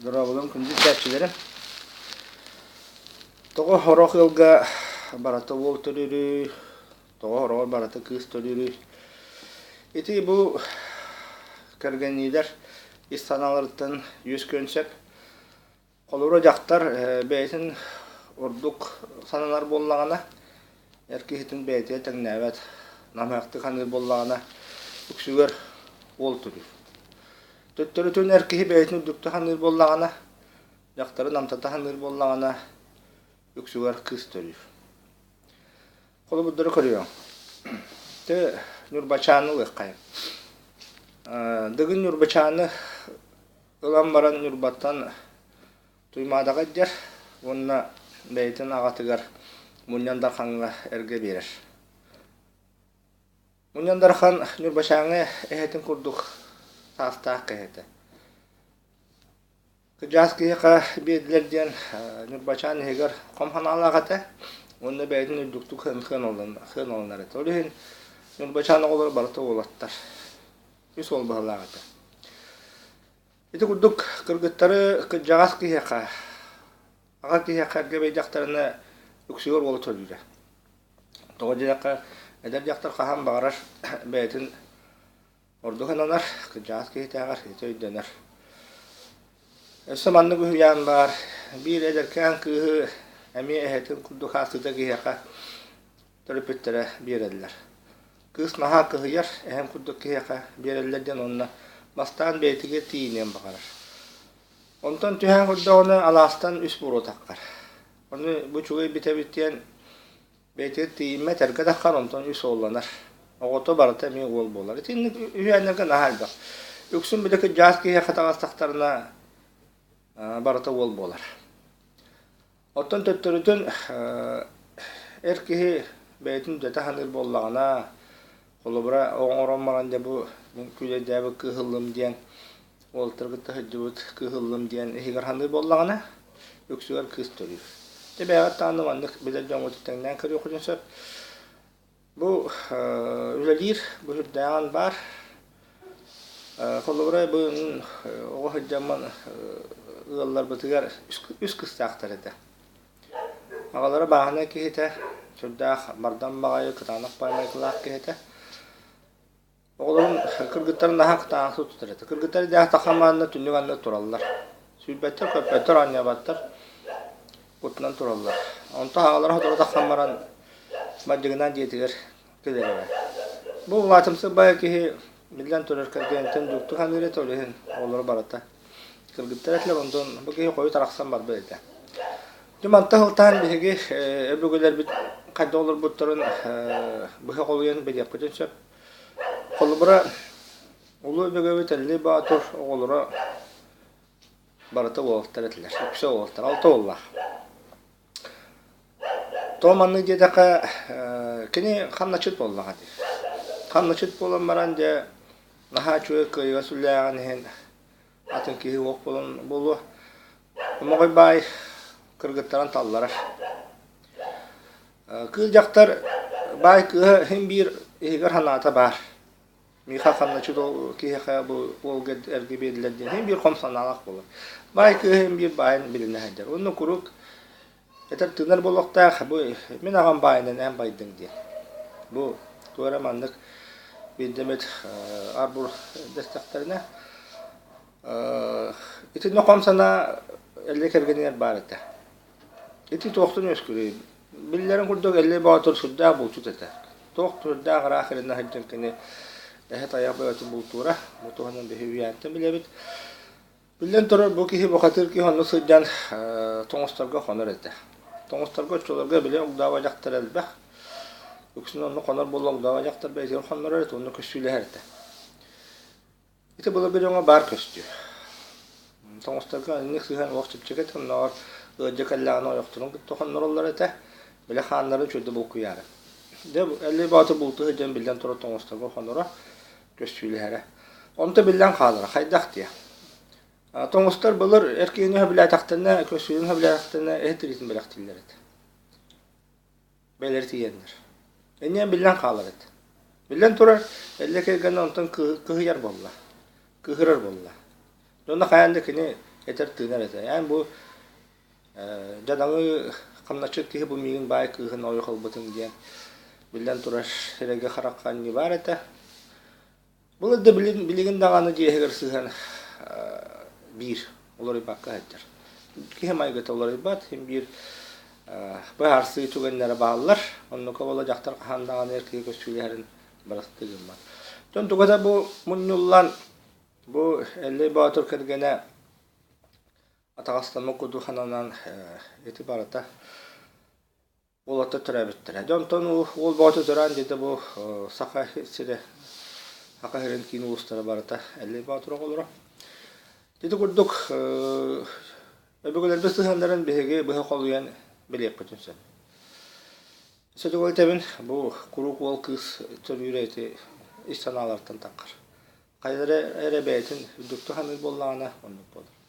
Durabulun күндү тәчилерим. Тоғы хорох йылга барата ол төрүрү, тоғы хорох барата кыз төрүрү. Ити бу кергенидер истаналардан yüz көнсеп, колура жактар бәйтин урдук саналар боллагана, эркехитин бәйте теңнәбәт, намакты ханыр боллагана, үксүгөр ол төрүр. Төттөрүтүн эркехи бәйтин урдукта ханыр боллагана, жактары намтата ханыр боллагана, үксүгөр кыз төрүр. Колу буддары көрüyor. Те Нурбачаны лыккай. Дыгын Нурбачаны ылан баран Нурбаттан туймадага жер, онна бәйтин агатыгар Муньяндар ханга эрге берер. Муньяндар хан Нурбачаны эхетин курдук тастак эхети. Кыжас кыйка бедилерден Нурбачаны егер комхан алагата, онна бәйтин үрдүктү хэн оланар эти. Олихин Нурбачаны олар барыта олаттар. Үс ол бағалагата. Ити курдук кыргыттары кыжагас кыйка. Ага кыйка эрге бейдактарына үксүгөр болу төрүрө. Тоғы жакка эдер жактар кахан багарар бәйтин ордухананар кыжагас кыйтагар өйдөнөр. Эсманны гүйян бар. Бир эдеркен кыйы эми эхетин курдук хасыда кыйка төрүпүттөрө берелер. Кыз наха кыйыр эм курдук кыйка берелерден онна бастан бейтиге тиинен багарар. Онтон түһән курдугуны аластан үс буру таккар. Оны бу чугай бите-биттен бейте тиинме терге таккар онтон үс олланар. Огото барыта ми ол болар. Итин үйәннерге нахалда. Үксүн билеке жас кыйка тагастактарына барыта ол болар. Оттон төттөрүтүн эркеһи бейтин дөтө ханыр боллагана колубра оңороммаган да бу күлөдәбе кыһылым диен олтыргыта хыжыбыт кыһылым диен эхигер ханыр боллагана үксүгөр кыз төрүр. Тебега таанымандык биле жоңотуттан көрү кужунсап бу үлелир бу хүрдәган бар колубра бу огыжаман ыллар бытыгар үс кыз тактар эте. Агалары багана кихите сүрдах бардан багайы кытанак баймай кылак кихите. Оғылын кыргыттарын нахак тааңсы тұтырады. Кыргыттары дәқ тақаманына түнніганны тұралылар. Сүйбеттер, көппеттер, анябаттар бұтынан тұралылар. Онта ағалары ғадыры тақамаран маджығынан жетігер кедереве. Бұл ғатымсы бай кеге білден тұрар кәргенттен жүкті қанырет өлігін олары барата. Кыргыттар әтлер ондан бұл кеге қойы тарақсан бар бәйді. Жұманта ғылтан бігеге өбігілер қайда олар бұттарын бұға қолуен бәдеп көтен сөп. Колубра улуу бөгөбү телли баатур оголора барата болтар этилер. Үксө болтар, алты болла. Томанны жедака кини хамначыт боллага ди. Хамначыт болон баран же наха чуе кыйга сүлляган хен атын кии ок болон болу. Могой бай кыргыттаран таллара. Кыл жактар бай кыйга хем бир эгер ханата бар. Миха хамначыт кийха бу олгет эргебедилерден хем бир комсаналак болот. Бай кыйым бир байын билине хадер. Онну курук этер тынар болокта бу мен агам байынан эм байдың ди. Бу туарамандык бидемет арбур дестактарына итин комсана эле кергенер бар эте. Ити токтун өскүрү. Биллерин курдук эле баатыр судда болчут эте. Токтурда гара ахиринде хаден кene эхет аяқбай өтін бұл тура, бұл туғанын бөхеуі әнттен білебіт. Білден тұрар бұл кейі бұқатыр ки ғанны сұйдан тоңыстарға қоныр әді. Тоңыстарға өтчілерге біле ұлдава жақтар әлбәқ. Өксін оны қоныр бұл ұлдава жақтар бәйтер қоныр әрет, оны көстүйлі әрді. Еті бұл бір оңа бар көстү. Тоңыстарға әнік сүйген уақытып чекет, ұнар ұйды кәлләғын ойықтырын күтті қоныр олар әді, біле қанларын чөйді бұл күяры. Әлі баты бұлты ғыден білден тұры тоңыстарға қоныры көстүйлері. Онты билен қалыр, қайдақ дия. Тоңыстар бұлыр әркейіні хөбілі атақтарына, көстүйлін хөбілі атақтарына әйттіретін білек тілдер еді. Бәлер тиендер. Әнен билен қалыр еді. Билен тұрар, әлі кәйгені онтан кығыяр болла. Кығырар болла. Жонда қаянды кіне Eter tığınar ete. Yani bu jadağı kamnaçık ki bu migin bay kıhın oyu kalbatın diyen bilden turar herege harakkan ni var ete. Bunu da biligin dağını diye sığan bir oları bakka eter. Ki hem aygıta oları bat hem bir bu harsı tügenlere bağlılar. Onu kovalacaklar kahandağın erkeği köşkülerin barastığı var. Dön tukada bu munnullan bu 50 batır kergene Atağastama kudu hananan etibarata olata türebittir. Jonton ol batı tören dedi bu saka sire haka herin kini ustara barata 50 batır olur. Dedi kurduk öbürler biz hanların bihege bihe koluyan bilip bütünsen. Sözü ol tebin bu kuruk ol kız türüreti istanalardan takar. Kayları erebetin düktü hanı bollağına onu bollur.